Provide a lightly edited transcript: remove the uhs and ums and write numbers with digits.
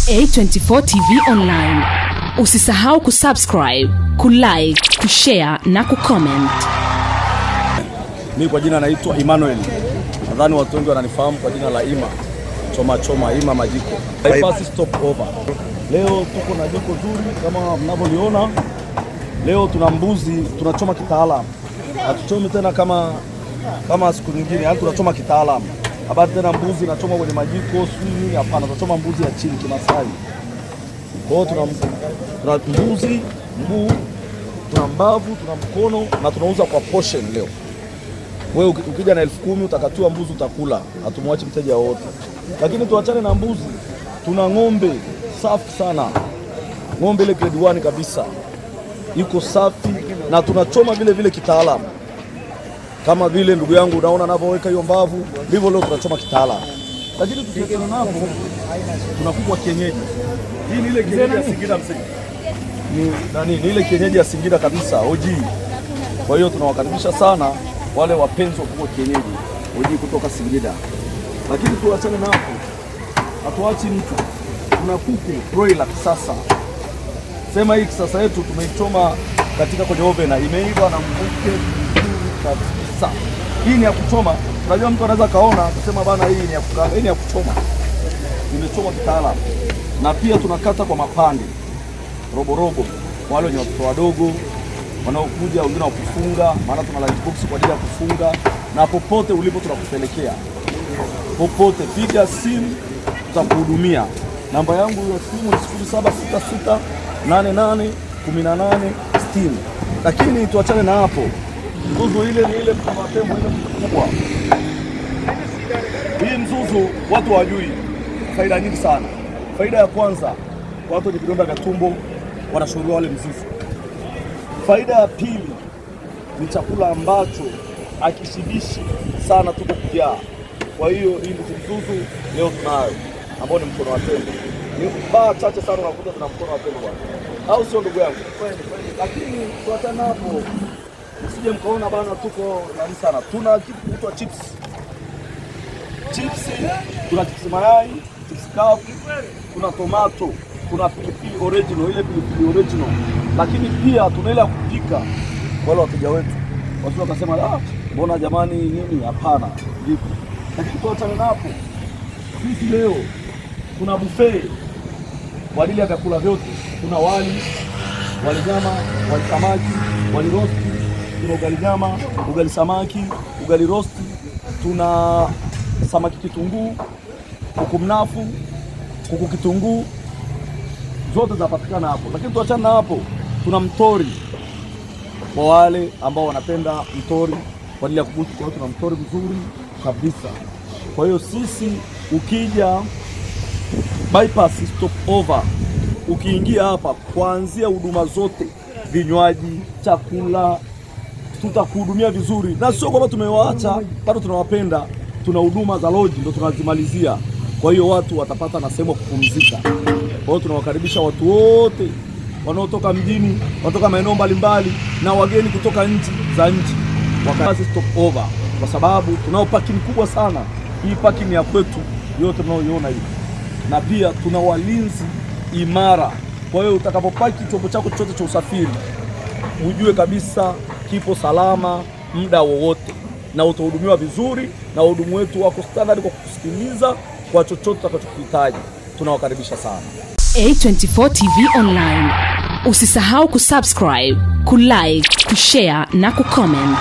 A24 TV Online. Usisahau kusubscribe, kulike, kushare na kucomment. Mimi kwa jina naitwa Emmanuel. Nadhani watu wengi wananifahamu kwa jina la Ima. Choma Ima Majiko. Bypass stop over. Leo tuko na jiko zuri kama mnavyoliona. Leo tuna mbuzi, tunachoma kitaalamu. Hatuchomi tena kama siku nyingine, yani tunachoma kitaalamu. Habari tena mbuzi inachoma kwenye majiko swini, hapana, tunachoma mbuzi ya chini Kimasai. Kwa hiyo tuna mbuzi, mguu, tuna mbavu, tuna mkono na tunauza kwa portion leo. Wewe ukija na 10,000 utakatiwa mbuzi utakula, hatumwachi mteja wote. Lakini tuachane na mbuzi, tuna ng'ombe safi sana. Ng'ombe ile grade 1 kabisa. Iko safi na tunachoma vile kitaalamu. Kama vile ndugu yangu unaona anavyoweka hiyo mbavu, ndivyo leo tunachoma kitaalamu. Lakini tukiachana napo, tuna kuku wa kienyeji. Hii ni ile kienyeji ya Singida msingi. Ni ile kienyeji ya Singida kabisa, OG. Kwa hiyo tunawakaribisha sana wale wapenzi wa kuku wa kienyeji, OG kutoka Singida. Lakini tuachane napo, hatuachi mtu. Kuna kuku broiler kisasa. Sema hii kisasa yetu tumeichoma katika kwenye oven na imeiva na mvuke kabisa. Hii ni ya kuchoma. Unajua mtu anaweza kaona kusema bana hii ni ya kukaanga, hii ni ya kuchoma. Imechoma kitaalamu. Na pia tunakata kwa mapande. Robo. Wale wenye watoto wadogo wanaokuja wengine wa kufunga, maana tuna lunch box kwa ajili ya kufunga, na popote ulipo tunakupelekea. Popote piga simu tutakuhudumia. Namba yangu ya simu ni 0766881860. Lakini tuachane na hapo. Mzuzu ile ni ile mtamatemo ile kubwa. Hii mzuzu watu hawajui faida nyingi sana. Faida ya kwanza, watu wenye vidonda vya tumbo wanashauriwa wale mzuzu. Faida ya pili, ni chakula ambacho akishibishi sana tuko kujaa. Kwa hiyo hii mzuzu leo tunayo ambao ni mkono wa tembo. Ni baa chache sana unakuta tuna mkono wa tembo bwana. Au sio ndugu yangu? Lakini tuachana hapo. Usije mkaona bana tuko nani sana. Tuna kitu kinaitwa chips. Tuna chips mayai, chips kavu, kuna tomato, kuna pilipili original, ile pilipili original. Lakini pia tuna ile ya kupika wale wateja wetu. Watu wakasema mbona jamani nini? Hapana. Vipi? Lakini tuachane napo. Sisi leo kuna buffet kwa ajili ya vyakula vyote. Kuna wali nyama, wali samaki, wali rosti, tuna ugali nyama, ugali samaki, ugali rosti, tuna samaki kitunguu, kuku mnafu, kuku kitunguu, zote zinapatikana hapo. Lakini tuachane na hapo, tuna mtori kwa wale ambao wanapenda mtori kwa ajili ya kubutu. Kwa hiyo tuna mtori mzuri kabisa. Kwa hiyo sisi ukija bypass stop over, ukiingia hapa kuanzia huduma zote, vinywaji, chakula, tutakuhudumia vizuri. Na sio kwamba tumewaacha, bado tunawapenda. Tuna huduma za lodge ndio tunazimalizia. Kwa hiyo watu watapata na sehemu ya kupumzika. Kwa hiyo tunawakaribisha watu wote wanaotoka mjini, watoka maeneo mbalimbali na wageni kutoka nchi za nchi. Wakazi stop over kwa sababu tunao parking kubwa sana. Hii parking ya kwetu yote tunaoiona hii. Na pia tuna walinzi imara. Kwa hiyo utakapopaki chombo chako chote cha usafiri, ujue kabisa kipo salama muda wowote na utahudumiwa vizuri, na wahudumu wetu wako standard kwa kukusikiliza kwa chochote utakachokuhitaji. Tunawakaribisha sana. A24 TV Online. Usisahau kusubscribe, kulike, kushare na kucomment.